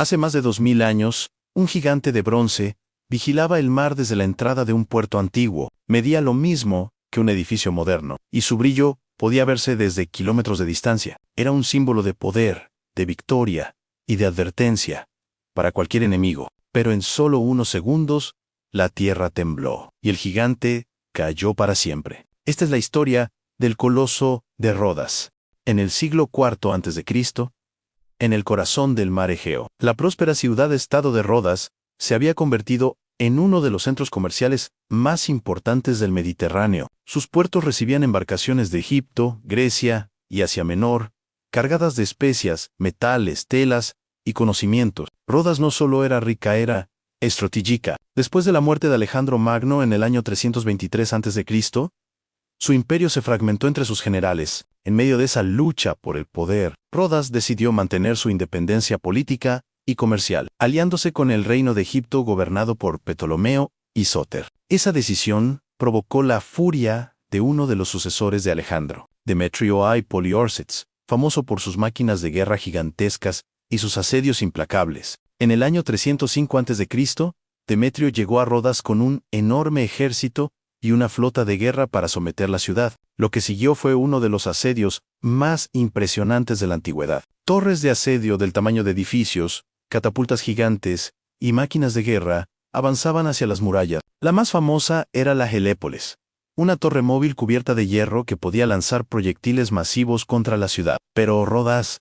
Hace más de 2000 años, un gigante de bronce vigilaba el mar desde la entrada de un puerto antiguo. Medía lo mismo que un edificio moderno, y su brillo podía verse desde kilómetros de distancia. Era un símbolo de poder, de victoria y de advertencia para cualquier enemigo. Pero en solo unos segundos, la tierra tembló, y el gigante cayó para siempre. Esta es la historia del coloso de Rodas. En el siglo IV a.C., en el corazón del mar Egeo, la próspera ciudad-estado de Rodas se había convertido en uno de los centros comerciales más importantes del Mediterráneo. Sus puertos recibían embarcaciones de Egipto, Grecia y Asia Menor, cargadas de especias, metales, telas y conocimientos. Rodas no solo era rica, era estratégica. Después de la muerte de Alejandro Magno en el año 323 a.C., su imperio se fragmentó entre sus generales. En medio de esa lucha por el poder, Rodas decidió mantener su independencia política y comercial, aliándose con el reino de Egipto gobernado por Ptolomeo y Sóter. Esa decisión provocó la furia de uno de los sucesores de Alejandro, Demetrio I Poliorcetes, famoso por sus máquinas de guerra gigantescas y sus asedios implacables. En el año 305 a.C., Demetrio llegó a Rodas con un enorme ejército y una flota de guerra para someter la ciudad. Lo que siguió fue uno de los asedios más impresionantes de la antigüedad. Torres de asedio del tamaño de edificios, catapultas gigantes y máquinas de guerra avanzaban hacia las murallas. La más famosa era la Helépolis, una torre móvil cubierta de hierro que podía lanzar proyectiles masivos contra la ciudad. Pero Rodas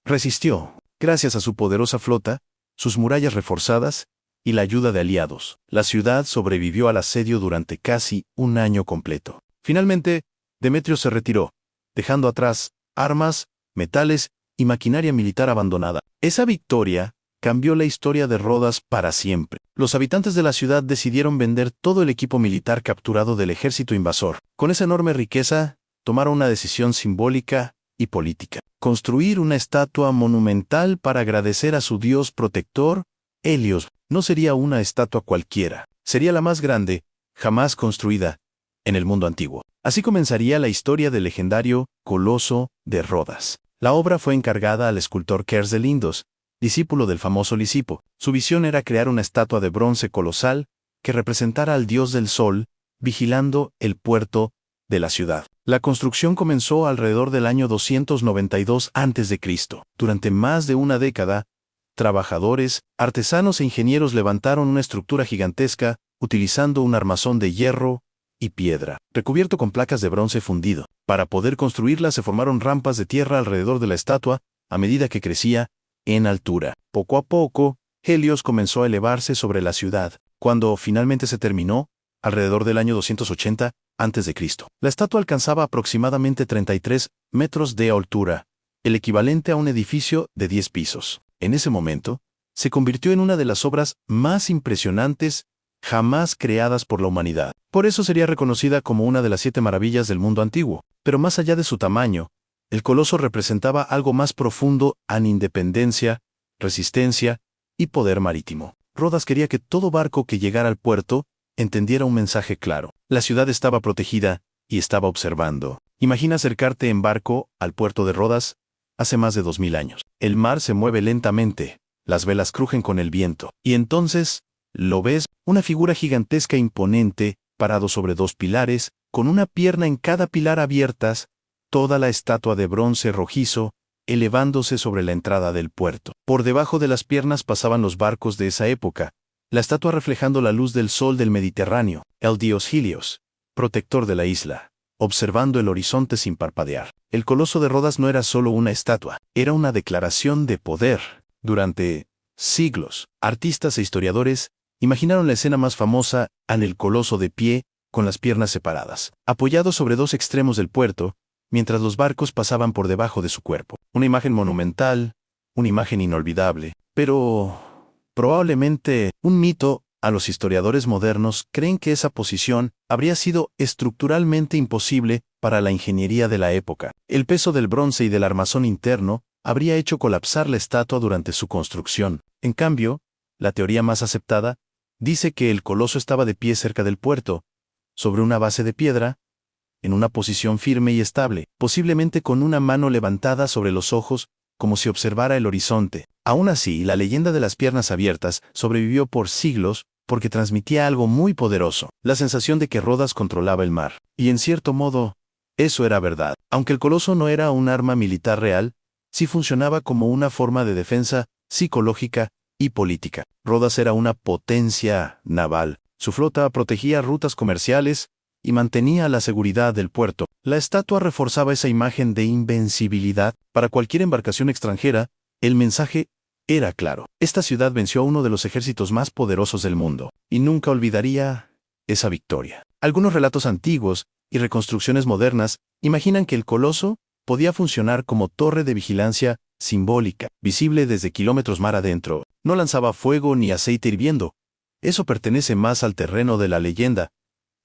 resistió, gracias a su poderosa flota, sus murallas reforzadas y la ayuda de aliados. La ciudad sobrevivió al asedio durante casi un año completo. Finalmente, Demetrio se retiró, dejando atrás armas, metales y maquinaria militar abandonada. Esa victoria cambió la historia de Rodas para siempre. Los habitantes de la ciudad decidieron vender todo el equipo militar capturado del ejército invasor. Con esa enorme riqueza, tomaron una decisión simbólica y política: construir una estatua monumental para agradecer a su dios protector, Helios. No sería una estatua cualquiera, sería la más grande jamás construida en el mundo antiguo. Así comenzaría la historia del legendario Coloso de Rodas. La obra fue encargada al escultor Quers de Lindos, discípulo del famoso Lisipo. Su visión era crear una estatua de bronce colosal que representara al dios del sol, vigilando el puerto de la ciudad. La construcción comenzó alrededor del año 292 a.C. Durante más de una década, trabajadores, artesanos e ingenieros levantaron una estructura gigantesca utilizando un armazón de hierro y piedra, recubierto con placas de bronce fundido. Para poder construirla se formaron rampas de tierra alrededor de la estatua a medida que crecía en altura. Poco a poco, Helios comenzó a elevarse sobre la ciudad. Cuando finalmente se terminó, alrededor del año 280 a.C., la estatua alcanzaba aproximadamente 33 metros de altura, el equivalente a un edificio de 10 pisos. En ese momento, se convirtió en una de las obras más impresionantes jamás creadas por la humanidad. Por eso sería reconocida como una de las 7 maravillas del mundo antiguo. Pero más allá de su tamaño, el coloso representaba algo más profundo en independencia, resistencia y poder marítimo. Rodas quería que todo barco que llegara al puerto entendiera un mensaje claro. La ciudad estaba protegida y estaba observando. Imagina acercarte en barco al puerto de Rodas hace más de 2000 años. El mar se mueve lentamente, las velas crujen con el viento, y entonces, lo ves, una figura gigantesca e imponente, parado sobre 2 pilares, con una pierna en cada pilar abiertas, toda la estatua de bronce rojizo, elevándose sobre la entrada del puerto. Por debajo de las piernas pasaban los barcos de esa época, la estatua reflejando la luz del sol del Mediterráneo, el dios Helios, protector de la isla, observando el horizonte sin parpadear. El coloso de Rodas no era solo una estatua, era una declaración de poder. Durante siglos, artistas e historiadores imaginaron la escena más famosa en el coloso de pie, con las piernas separadas, apoyado sobre 2 extremos del puerto, mientras los barcos pasaban por debajo de su cuerpo. Una imagen monumental, una imagen inolvidable, pero probablemente un mito. A los historiadores modernos creen que esa posición habría sido estructuralmente imposible para la ingeniería de la época. El peso del bronce y del armazón interno habría hecho colapsar la estatua durante su construcción. En cambio, la teoría más aceptada dice que el coloso estaba de pie cerca del puerto, sobre una base de piedra, en una posición firme y estable, posiblemente con una mano levantada sobre los ojos, como si observara el horizonte. Aún así, la leyenda de las piernas abiertas sobrevivió por siglos porque transmitía algo muy poderoso, la sensación de que Rodas controlaba el mar. Y en cierto modo, eso era verdad. Aunque el coloso no era un arma militar real, sí funcionaba como una forma de defensa psicológica y política. Rodas era una potencia naval. Su flota protegía rutas comerciales y mantenía la seguridad del puerto. La estatua reforzaba esa imagen de invencibilidad. Para cualquier embarcación extranjera, el mensaje era claro. Esta ciudad venció a uno de los ejércitos más poderosos del mundo, y nunca olvidaría esa victoria. Algunos relatos antiguos y reconstrucciones modernas imaginan que el coloso podía funcionar como torre de vigilancia simbólica, visible desde kilómetros mar adentro. No lanzaba fuego ni aceite hirviendo. Eso pertenece más al terreno de la leyenda,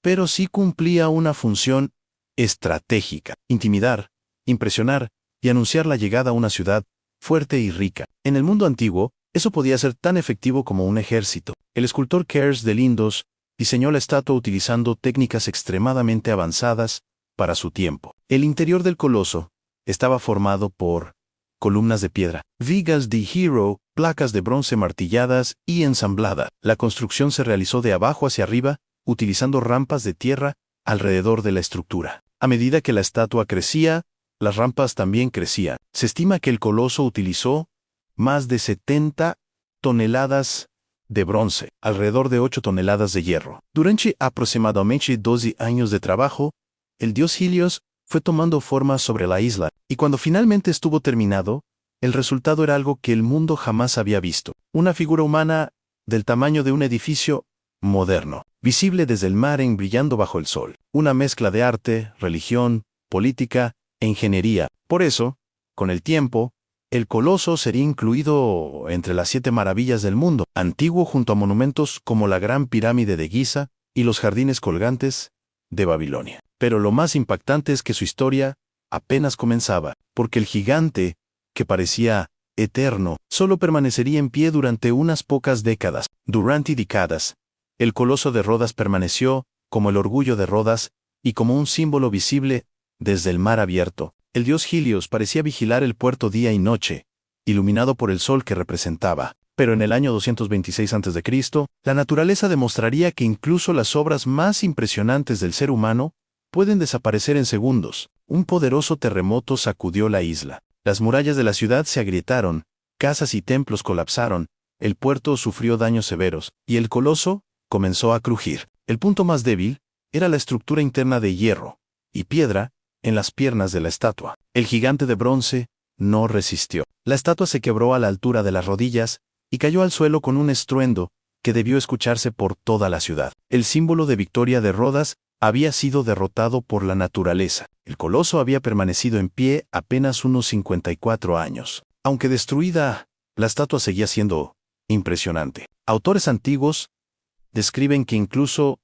pero sí cumplía una función estratégica: intimidar, impresionar y anunciar la llegada a una ciudad fuerte y rica. En el mundo antiguo, eso podía ser tan efectivo como un ejército. El escultor Kers de Lindos diseñó la estatua utilizando técnicas extremadamente avanzadas para su tiempo. El interior del coloso estaba formado por columnas de piedra, vigas de hierro, placas de bronce martilladas y ensambladas. La construcción se realizó de abajo hacia arriba, utilizando rampas de tierra alrededor de la estructura. A medida que la estatua crecía, las rampas también crecían. Se estima que el coloso utilizó más de 70 toneladas de bronce, alrededor de 8 toneladas de hierro. Durante aproximadamente 12 años de trabajo, el dios Helios fue tomando forma sobre la isla, y cuando finalmente estuvo terminado, el resultado era algo que el mundo jamás había visto: una figura humana del tamaño de un edificio moderno, visible desde el mar en brillando bajo el sol. Una mezcla de arte, religión, política e ingeniería. Por eso, con el tiempo, el coloso sería incluido entre las 7 maravillas del mundo antiguo, junto a monumentos como la Gran Pirámide de Giza y los jardines colgantes de Babilonia. Pero lo más impactante es que su historia apenas comenzaba, porque el gigante, que parecía eterno, solo permanecería en pie durante unas pocas décadas. Durante décadas, el coloso de Rodas permaneció como el orgullo de Rodas y como un símbolo visible desde el mar abierto. El dios Helios parecía vigilar el puerto día y noche, iluminado por el sol que representaba. Pero en el año 226 a.C., la naturaleza demostraría que incluso las obras más impresionantes del ser humano pueden desaparecer en segundos. Un poderoso terremoto sacudió la isla. Las murallas de la ciudad se agrietaron, casas y templos colapsaron, el puerto sufrió daños severos, y el coloso comenzó a crujir. El punto más débil era la estructura interna de hierro y piedra en las piernas de la estatua. El gigante de bronce no resistió. La estatua se quebró a la altura de las rodillas y cayó al suelo con un estruendo que debió escucharse por toda la ciudad. El símbolo de victoria de Rodas había sido derrotado por la naturaleza. El coloso había permanecido en pie apenas unos 54 años. Aunque destruida, la estatua seguía siendo impresionante. Autores antiguos describen que incluso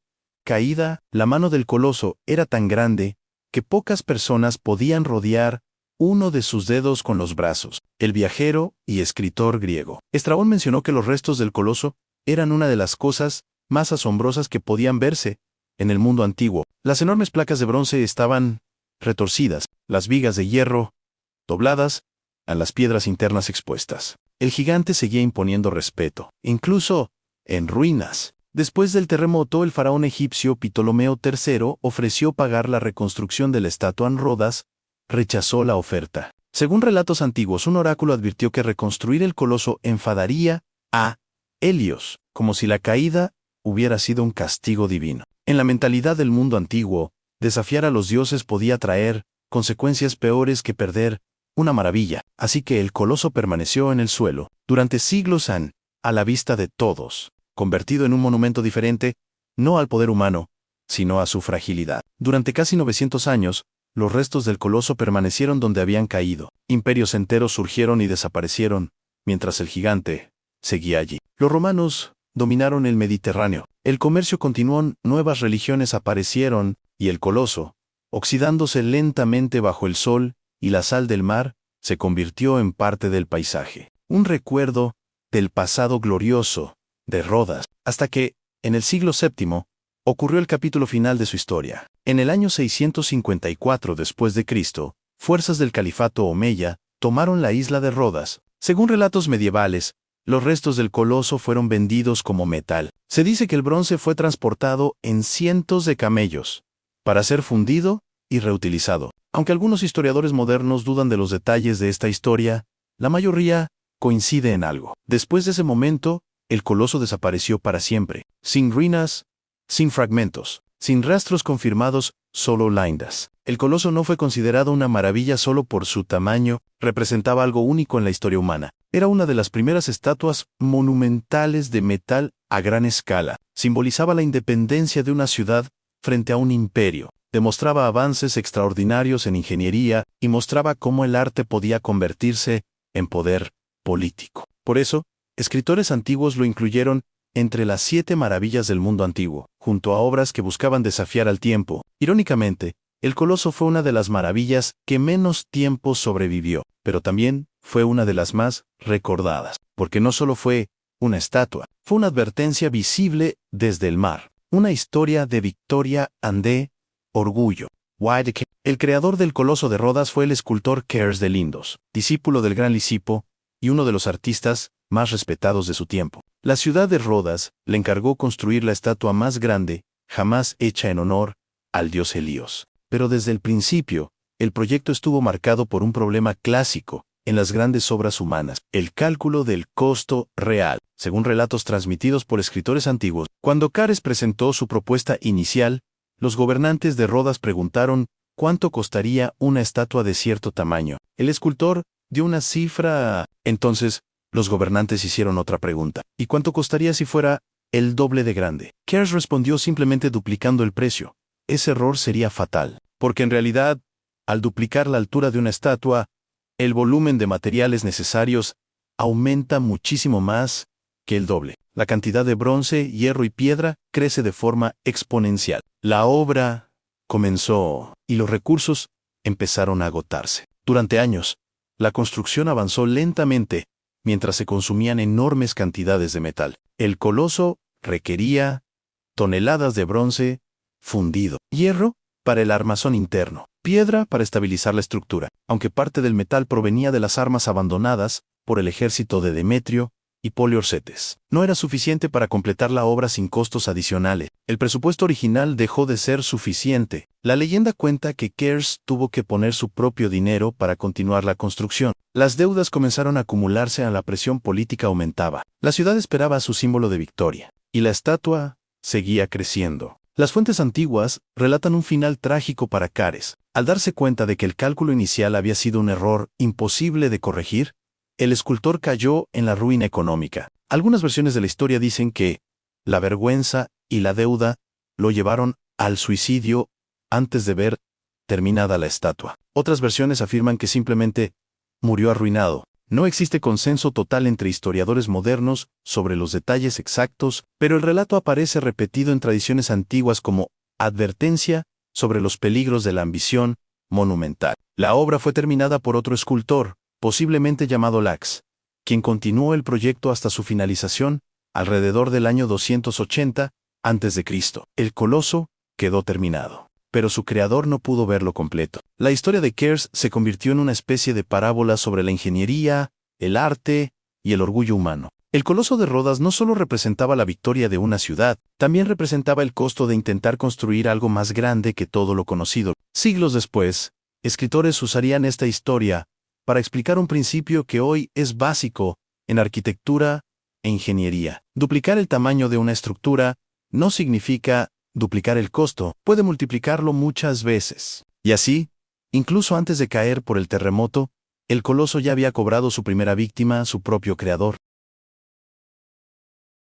caída, la mano del coloso era tan grande que pocas personas podían rodear uno de sus dedos con los brazos. El viajero y escritor griego Estrabón mencionó que los restos del coloso eran una de las cosas más asombrosas que podían verse en el mundo antiguo. Las enormes placas de bronce estaban retorcidas, las vigas de hierro dobladas, a las piedras internas expuestas. El gigante seguía imponiendo respeto, incluso en ruinas. Después del terremoto, el faraón egipcio Ptolomeo III ofreció pagar la reconstrucción de la estatua en Rodas. Rechazó la oferta. Según relatos antiguos, un oráculo advirtió que reconstruir el coloso enfadaría a Helios, como si la caída hubiera sido un castigo divino. En la mentalidad del mundo antiguo, desafiar a los dioses podía traer consecuencias peores que perder una maravilla, así que el coloso permaneció en el suelo durante siglos a la vista de todos, convertido en un monumento diferente, no al poder humano, sino a su fragilidad. Durante casi 900 años, los restos del coloso permanecieron donde habían caído. Imperios enteros surgieron y desaparecieron, mientras el gigante seguía allí. Los romanos dominaron el Mediterráneo. El comercio continuó, nuevas religiones aparecieron, y el coloso, oxidándose lentamente bajo el sol y la sal del mar, se convirtió en parte del paisaje. Un recuerdo del pasado glorioso de Rodas, hasta que, en el siglo VII, ocurrió el capítulo final de su historia. En el año 654 después de Cristo, fuerzas del califato omeya tomaron la isla de Rodas, Según relatos medievales, los restos del coloso fueron vendidos como metal. Se dice que el bronce fue transportado en cientos de camellos para ser fundido y reutilizado. Aunque algunos historiadores modernos dudan de los detalles de esta historia, la mayoría coincide en algo. Después de ese momento, el coloso desapareció para siempre, sin ruinas, sin fragmentos, sin rastros confirmados, solo leyendas. El coloso no fue considerado una maravilla solo por su tamaño, representaba algo único en la historia humana. Era una de las primeras estatuas monumentales de metal a gran escala. Simbolizaba la independencia de una ciudad frente a un imperio. Demostraba avances extraordinarios en ingeniería y mostraba cómo el arte podía convertirse en poder político. Por eso, escritores antiguos lo incluyeron entre las 7 maravillas del mundo antiguo, junto a obras que buscaban desafiar al tiempo. Irónicamente, el coloso fue una de las maravillas que menos tiempo sobrevivió, pero también fue una de las más recordadas, porque no solo fue una estatua, fue una advertencia visible desde el mar, una historia de victoria and de orgullo. El creador del Coloso de Rodas fue el escultor Caius de Lindos, discípulo del gran Lisipo y uno de los artistas más respetados de su tiempo. La ciudad de Rodas le encargó construir la estatua más grande jamás hecha en honor al dios Helios. Pero desde el principio, el proyecto estuvo marcado por un problema clásico en las grandes obras humanas, el cálculo del costo real. Según relatos transmitidos por escritores antiguos, cuando Cares presentó su propuesta inicial, los gobernantes de Rodas preguntaron cuánto costaría una estatua de cierto tamaño. El escultor dio una cifra. Entonces, los gobernantes hicieron otra pregunta. ¿Y cuánto costaría si fuera el doble de grande? Cares respondió simplemente duplicando el precio. Ese error sería fatal, porque en realidad, al duplicar la altura de una estatua, el volumen de materiales necesarios aumenta muchísimo más que el doble. La cantidad de bronce, hierro y piedra crece de forma exponencial. La obra comenzó y los recursos empezaron a agotarse. Durante años, la construcción avanzó lentamente mientras se consumían enormes cantidades de metal. El coloso requería toneladas de bronce fundido, hierro para el armazón interno, piedra para estabilizar la estructura, aunque parte del metal provenía de las armas abandonadas por el ejército de Demetrio y Poliorcetes. No era suficiente para completar la obra sin costos adicionales. El presupuesto original dejó de ser suficiente. La leyenda cuenta que Cares tuvo que poner su propio dinero para continuar la construcción. Las deudas comenzaron a acumularse y la presión política aumentaba. La ciudad esperaba a su símbolo de victoria, y la estatua seguía creciendo. Las fuentes antiguas relatan un final trágico para Cares. Al darse cuenta de que el cálculo inicial había sido un error imposible de corregir, el escultor cayó en la ruina económica. Algunas versiones de la historia dicen que la vergüenza y la deuda lo llevaron al suicidio antes de ver terminada la estatua. Otras versiones afirman que simplemente murió arruinado. No existe consenso total entre historiadores modernos sobre los detalles exactos, pero el relato aparece repetido en tradiciones antiguas como advertencia sobre los peligros de la ambición monumental. La obra fue terminada por otro escultor, posiblemente llamado Lax, quien continuó el proyecto hasta su finalización, alrededor del año 280 a.C. El coloso quedó terminado, pero su creador no pudo verlo completo. La historia de Cares se convirtió en una especie de parábola sobre la ingeniería, el arte y el orgullo humano. El coloso de Rodas no solo representaba la victoria de una ciudad, también representaba el costo de intentar construir algo más grande que todo lo conocido. Siglos después, escritores usarían esta historia para explicar un principio que hoy es básico en arquitectura e ingeniería. Duplicar el tamaño de una estructura no significa duplicar el costo, puede multiplicarlo muchas veces. Y así, incluso antes de caer por el terremoto, el coloso ya había cobrado su primera víctima, su propio creador.